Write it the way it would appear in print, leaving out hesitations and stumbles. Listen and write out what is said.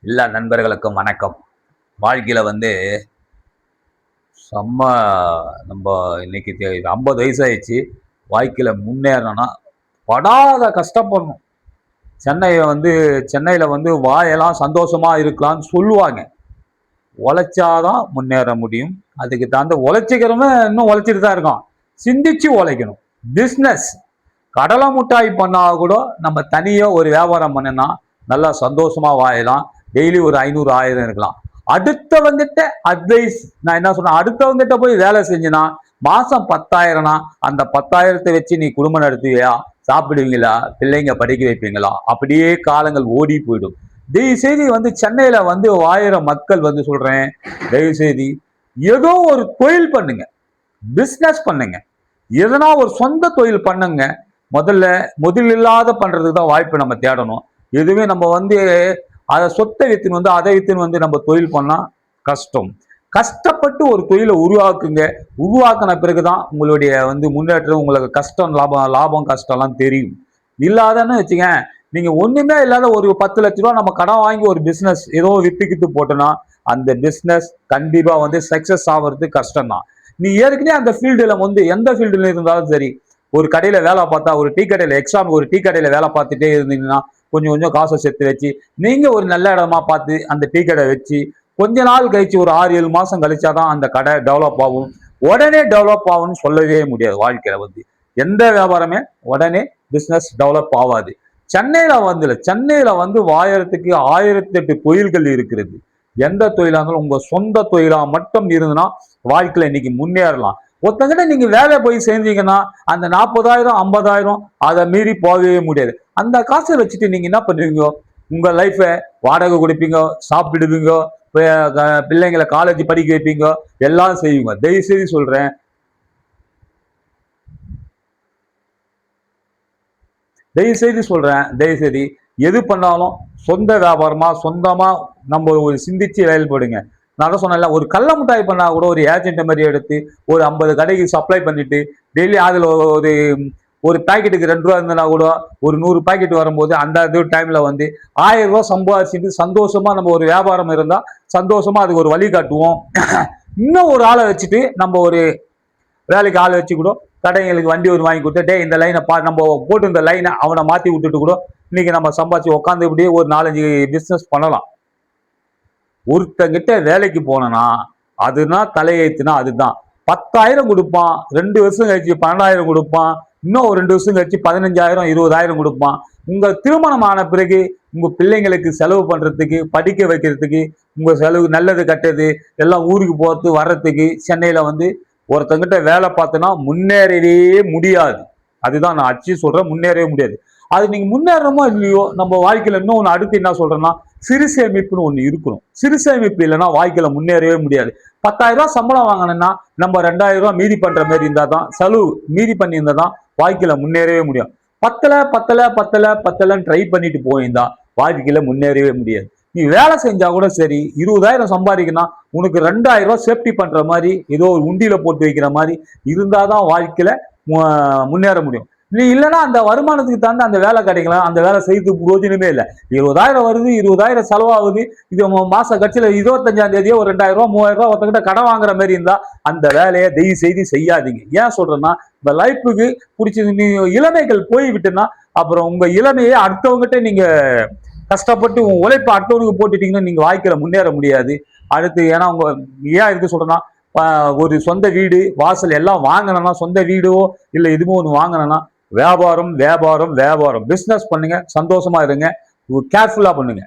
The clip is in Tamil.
எல்லா நண்பர்களுக்கும் வணக்கம். வாழ்க்கையில செம்ம நம்ம இன்னைக்கு 50 வயசு ஆயிடுச்சு. வாழ்க்கையில முன்னேறணும்னா படாத கஷ்டப்படணும். சென்னையில வாயெல்லாம் சந்தோஷமா இருக்கலாம்னு சொல்லுவாங்க. உழைச்சாதான் முன்னேற முடியும். அதுக்கு தகுந்த உழைச்சிக்கிறவன் இன்னும் உழைச்சிட்டு தான் இருக்கான். சிந்திச்சு உழைக்கணும். பிஸ்னஸ் கடலை முட்டாய் பண்ணா கூட நம்ம தனியா ஒரு வியாபாரம் பண்ணினா நல்லா சந்தோஷமா வாழலாம். டெய்லி ஒரு 500 1000 இருக்கலாம். அடுத்தவங்கிட்ட அட்வைஸ் நான் என்ன சொன்னேன், அடுத்தவங்கிட்ட போய் வேலை செஞ்சுனா மாசம் 10,000னா அந்த 10,000 வச்சு நீ குடும்பம் நடத்துவியா, சாப்பிடுவீங்களா, பிள்ளைங்க படிக்க வைப்பீங்களா? அப்படியே காலங்கள் ஓடி போயிடும். தயவு செய்து சென்னையில வாயிற மக்கள் சொல்றேன், தயவு செய்து ஏதோ ஒரு தொழில் பண்ணுங்க, பிசினஸ் பண்ணுங்க, எதனா ஒரு சொந்த தொழில் பண்ணுங்க. முதல் இல்லாத பண்றதுக்கு தான் வாய்ப்பு நம்ம தேடணும். எதுவுமே நம்ம அதை சொத்தை வித்துன்னு அதை வித்துன்னு நம்ம தொழில் பண்ணா கஷ்டம். கஷ்டப்பட்டு ஒரு தொழிலை உருவாக்குங்க. உருவாக்கின பிறகுதான் உங்களுடைய முன்னேற்றம், உங்களுக்கு கஷ்டம் லாபம் கஷ்டம்லாம் தெரியும். இல்லாதன்னு வச்சுங்க, நீங்க ஒண்ணுமே இல்லாத ஒரு 10 லட்ச ரூபா நம்ம கடன் வாங்கி ஒரு பிசினஸ் ஏதோ வித்துக்கிட்டு போட்டோம்னா அந்த பிசினஸ் கண்டிப்பா சக்சஸ் ஆகிறது கஷ்டம் தான். நீ ஏற்கனவே அந்த ஃபீல்டுல எந்த ஃபீல்டுல இருந்தாலும் சரி, ஒரு கடையில வேலை பார்த்தா, ஒரு டீ கடையில ஒரு டீ கடையில வேலை பார்த்துட்டே இருந்தீங்கன்னா கொஞ்சம் கொஞ்சம் காசை சேர்த்து வச்சு நீங்க ஒரு நல்ல இடமா பார்த்து அந்த டீ கடை வச்சு கொஞ்ச நாள் கழிச்சு ஒரு 6-7 மாசம் கழிச்சாதான் அந்த கடை டெவலப் ஆகும். உடனே டெவலப் ஆகும்னு சொல்லவே முடியாது. வாழ்க்கையில எந்த வியாபாரமே உடனே பிசினஸ் டெவலப் ஆகாது. சென்னையில வாயறதுக்கு 1008 தொழில்கள் இருக்கிறது. எந்த தொழிலா இருந்தாலும் உங்க சொந்த தொழிலா மட்டும் இருந்ததுன்னா வாழ்க்கையில இன்னைக்கு முன்னேறலாம். ஒருத்தங்கிட்ட நீங்க வேலை போய் சேர்ந்தீங்கன்னா அந்த 40,000 50,000 அதை மீறி போகவே முடியாது. அந்த காசை வச்சுட்டு நீங்க என்ன பண்ணுவீங்க, உங்க லைஃப வாடகை கொடுப்பீங்க, சாப்பிடுவீங்க, பிள்ளைங்களை காலேஜ் படிக்க வைப்பீங்க, எல்லாம் செய்வீங்க. தயவு செய்து சொல்றேன், தயவு செய்து எது பண்ணாலும் சொந்த வியாபாரமா சொந்தமா நம்ம ஒரு சிந்திச்சு செயல்படுங்க. நான் சொன்னேன்ல, ஒரு கள்ள மிட்டாய் பண்ணா கூட ஒரு ஏஜென்ட் மாதிரி எடுத்து ஒரு 50 கடைக்கு சப்ளை பண்ணிட்டு டெய்லி அதுல ஒரு ஒரு பாக்கெட்டுக்கு 2 ரூபா இருந்தனா கூட ஒரு 100 பாக்கெட் வரும்போது அந்த டைம்ல 1000 ரூபாய் சம்பாதிச்சுட்டு சந்தோஷமா நம்ம ஒரு வியாபாரம் இருந்தா சந்தோஷமா அதுக்கு ஒரு வழி காட்டுவோம். இன்னும் ஒரு ஆளை வச்சுட்டு நம்ம ஒரு வேலைக்கு ஆள் வச்சு கூட கடைங்களுக்கு வண்டி ஒரு வாங்கி கொடுத்து இந்த லைனை நம்ம போட்டு இந்த லைனை அவனை மாத்தி விட்டுட்டு கூட இன்னைக்கு நம்ம சம்பாதிச்சு உட்காந்து இப்படியே ஒரு 4-5 பிசினஸ் பண்ணலாம். ஒருத்தங்கிட்ட வேலைக்கு போனா அதுனா தலையெழுத்துனா அதுதான். 10,000 கொடுப்பான், 2 வருஷம் கழிச்சு 12,000 கொடுப்பான், இன்னும் ஒரு 2 வருஷம் கழிச்சு 15,000 20,000 கொடுப்பான். உங்க திருமணம் ஆன பிறகு உங்க பிள்ளைங்களுக்கு செலவு பண்றதுக்கு, படிக்க வைக்கிறதுக்கு, உங்க செலவு நல்லது கட்டுறது எல்லாம் ஊருக்கு போறது வர்றதுக்கு சென்னையில ஒருத்தங்கிட்ட வேலை பார்த்தோன்னா முன்னேறவே முடியாது. அதுதான் நான் அச்சு சொல்றேன், முன்னேறவே முடியாது. அது நீங்க முன்னேறமோ இல்லையோ நம்ம வாழ்க்கையில இன்னும் ஒன்று அடுத்து என்ன சொல்றேன்னா சிறு சேமிப்புன்னு ஒண்ணு இருக்கணும். சிறு சேமிப்பு இல்லைன்னா வாழ்க்கையில முன்னேறவே முடியாது. 10,000 ரூபாய் சம்பளம் வாங்கினா நம்ம 2,000 ரூபாய் மீதி பண்ற மாதிரி இருந்தா தான், செலவு மீதி பண்ணி இருந்தா தான் வாழ்க்கையில முன்னேறவே முடியும். பத்தலன்னு ட்ரை பண்ணிட்டு போயிருந்தா வாழ்க்கையில முன்னேறவே முடியாது. நீ வேலை செஞ்சா கூட சரி, 20,000 சம்பாதிக்கணும், உனக்கு 2,000 ரூபாய் சேஃப்டி பண்ற மாதிரி ஏதோ ஒரு உண்டியில போட்டு வைக்கிற மாதிரி இருந்தாதான் வாழ்க்கையில முன்னேற முடியும். நீ இல்லைன்னா அந்த வருமானத்துக்கு தகுந்த அந்த வேலை கிடைக்கலாம், அந்த வேலை செய்யறதுக்கு பிரயோஜனமே இல்லை. 20,000 வருது, 20,000 செலவாகுது, இது மாச கட்சியில 25ஆம் தேதியோ ஒரு 2,000 ரூபாய் 3,000 ரூபாய் ஒருத்தங்கிட்ட கடன் வாங்குற மாதிரி இருந்தா அந்த வேலையை தயவு செய்து செய்யாதீங்க. ஏன் சொல்றேன்னா, இந்த லைஃபுக்கு பிடிச்சது நீ இளமைகள் போய்விட்டுன்னா அப்புறம் உங்க இளமையை அடுத்தவங்ககிட்ட நீங்க கஷ்டப்பட்டு உங்க உழைப்பை அடுத்தவனுக்கு போட்டுட்டீங்கன்னா நீங்க வாழ்க்கையில முன்னேற முடியாது. அடுத்து ஏன்னா உங்க ஏன் இருக்கு சொல்றேன்னா, ஒரு சொந்த வீடு வாசல் எல்லாம் வாங்கணும்னா, சொந்த வீடோ இல்லை எதுவும் ஒன்று வாங்கணும்னா வியாபாரம் வியாபாரம் வியாபாரம் பிசினஸ் பண்ணுங்க, சந்தோஷமா இருங்க, கேர்ஃபுல்லா பண்ணுங்க.